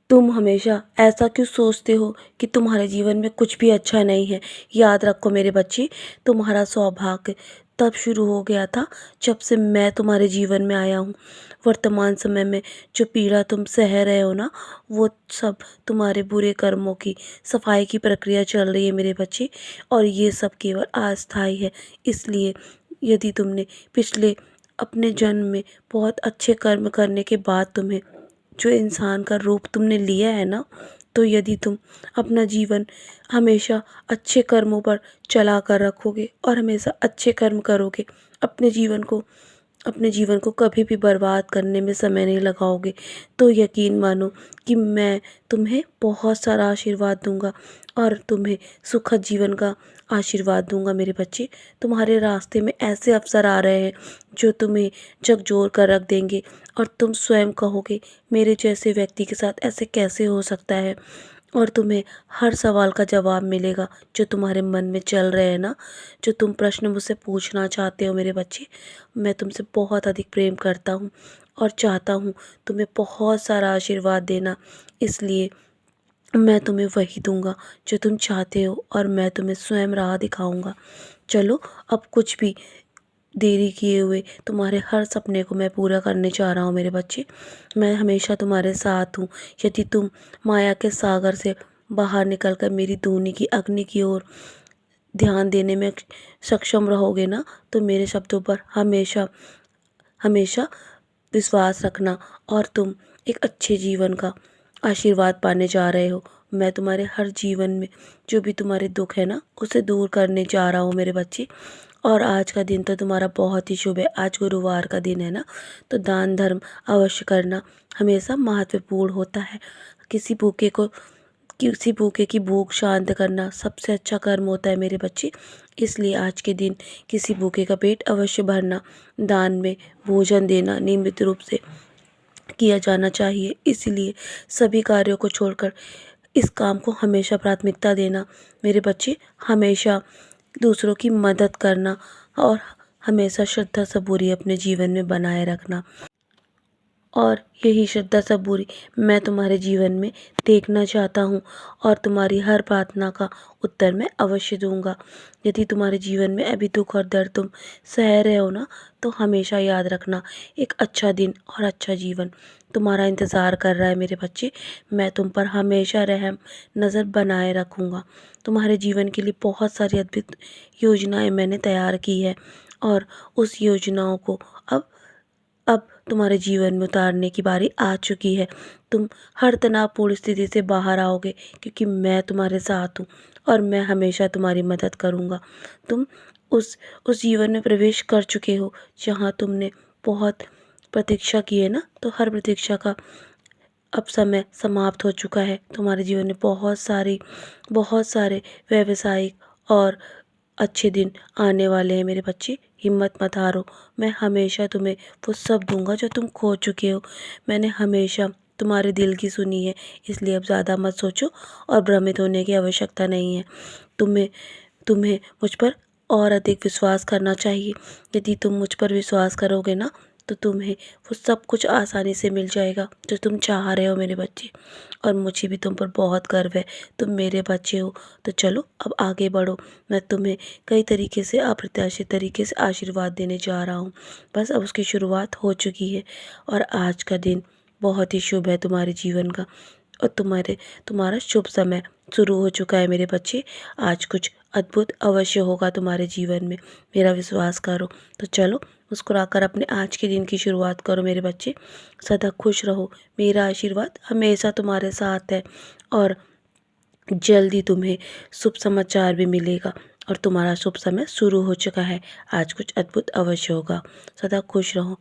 तुम हमेशा ऐसा क्यों सोचते हो कि तुम्हारे जीवन में कुछ भी अच्छा नहीं है। याद रखो मेरे बच्चे, तुम्हारा सौभाग्य तब शुरू हो गया था जब से मैं तुम्हारे जीवन में आया हूँ। वर्तमान समय में जो पीड़ा तुम सह रहे हो ना, वो सब तुम्हारे बुरे कर्मों की सफाई की प्रक्रिया चल रही है मेरे बच्चे। और ये सब केवल अस्थायी है। इसलिए यदि तुमने पिछले अपने जन्म में बहुत अच्छे कर्म करने के बाद तुम्हें जो इंसान का रूप तुमने लिया है ना, तो यदि तुम अपना जीवन हमेशा अच्छे कर्मों पर चला कर रखोगे और हमेशा अच्छे कर्म करोगे, अपने जीवन को कभी भी बर्बाद करने में समय नहीं लगाओगे, तो यकीन मानो कि मैं तुम्हें बहुत सारा आशीर्वाद दूंगा और तुम्हें सुखद जीवन का आशीर्वाद दूंगा मेरे बच्चे। तुम्हारे रास्ते में ऐसे अवसर आ रहे हैं जो तुम्हें झकझोर कर रख देंगे और तुम स्वयं कहोगे मेरे जैसे व्यक्ति के साथ ऐसे कैसे हो सकता है। और तुम्हें हर सवाल का जवाब मिलेगा जो तुम्हारे मन में चल रहे हैं ना, जो तुम प्रश्न मुझसे पूछना चाहते हो मेरे बच्चे। मैं तुमसे बहुत अधिक प्रेम करता हूँ और चाहता हूँ तुम्हें बहुत सारा आशीर्वाद देना। इसलिए मैं तुम्हें वही दूंगा जो तुम चाहते हो और मैं तुम्हें स्वयं राह दिखाऊंगा। चलो, अब कुछ भी देरी किए हुए तुम्हारे हर सपने को मैं पूरा करने जा रहा हूँ मेरे बच्चे। मैं हमेशा तुम्हारे साथ हूँ। यदि तुम माया के सागर से बाहर निकलकर मेरी धूनी की अग्नि की ओर ध्यान देने में सक्षम रहोगे ना, तो मेरे शब्दों पर हमेशा हमेशा विश्वास रखना और तुम एक अच्छे जीवन का आशीर्वाद पाने जा रहे हो। मैं तुम्हारे हर जीवन में जो भी तुम्हारे दुख है ना, उसे दूर करने जा रहा हूँ मेरे बच्चे। और आज का दिन तो तुम्हारा बहुत ही शुभ है। आज गुरुवार का दिन है ना, तो दान धर्म अवश्य करना हमेशा महत्वपूर्ण होता है। किसी भूखे को किसी भूखे की भूख शांत करना सबसे अच्छा कर्म होता है मेरे बच्चे। इसलिए आज के दिन किसी भूखे का पेट अवश्य भरना, दान में भोजन देना नियमित रूप से किया जाना चाहिए। इसलिए सभी कार्यों को छोड़कर इस काम को हमेशा प्राथमिकता देना मेरे बच्चे। हमेशा दूसरों की मदद करना और हमेशा श्रद्धा सबूरी अपने जीवन में बनाए रखना। और यही श्रद्धा सबूरी मैं तुम्हारे जीवन में देखना चाहता हूँ और तुम्हारी हर प्रार्थना का उत्तर मैं अवश्य दूंगा। यदि तुम्हारे जीवन में अभी दुख और दर्द तुम सह रहे हो ना, तो हमेशा याद रखना एक अच्छा दिन और अच्छा जीवन तुम्हारा इंतज़ार कर रहा है मेरे बच्चे। मैं तुम पर हमेशा रहम नज़र बनाए रखूँगा। तुम्हारे जीवन के लिए बहुत सारी अद्भुत योजनाएं मैंने तैयार की है और उस योजनाओं को अब तुम्हारे जीवन में उतारने की बारी आ चुकी है। तुम हर तनावपूर्ण स्थिति से बाहर आओगे क्योंकि मैं तुम्हारे साथ हूँ और मैं हमेशा तुम्हारी मदद करूँगा। तुम उस जीवन में प्रवेश कर चुके हो जहाँ तुमने बहुत प्रतीक्षा की है ना, तो हर प्रतीक्षा का अब समय समाप्त हो चुका है। तुम्हारे जीवन में बहुत सारे व्यावसायिक और अच्छे दिन आने वाले हैं मेरे बच्चे। हिम्मत मत हारो। मैं हमेशा तुम्हें वो सब दूंगा जो तुम खो चुके हो। मैंने हमेशा तुम्हारे दिल की सुनी है। इसलिए अब ज़्यादा मत सोचो और भ्रमित होने की आवश्यकता नहीं है। तुम्हें तुम्हें मुझ पर और अधिक विश्वास करना चाहिए। यदि तुम मुझ पर विश्वास करोगे ना, तो तुम्हें वो सब कुछ आसानी से मिल जाएगा जो तुम चाह रहे हो मेरे बच्चे। और मुझे भी तुम पर बहुत गर्व है। तुम मेरे बच्चे हो। तो चलो, अब आगे बढ़ो। मैं तुम्हें कई तरीके से अप्रत्याशित तरीके से आशीर्वाद देने जा रहा हूँ। बस अब उसकी शुरुआत हो चुकी है और आज का दिन बहुत ही शुभ है तुम्हारे जीवन का। और तुम्हारा शुभ समय शुरू हो चुका है मेरे बच्चे। आज कुछ अद्भुत अवश्य होगा तुम्हारे जीवन में, मेरा विश्वास करो। तो चलो, मुस्कुराकर अपने आज के दिन की शुरुआत करो मेरे बच्चे। सदा खुश रहो। मेरा आशीर्वाद हमेशा तुम्हारे साथ है और जल्दी तुम्हें शुभ समाचार भी मिलेगा और तुम्हारा शुभ समय शुरू हो चुका है। आज कुछ अद्भुत अवश्य होगा। सदा खुश रहो।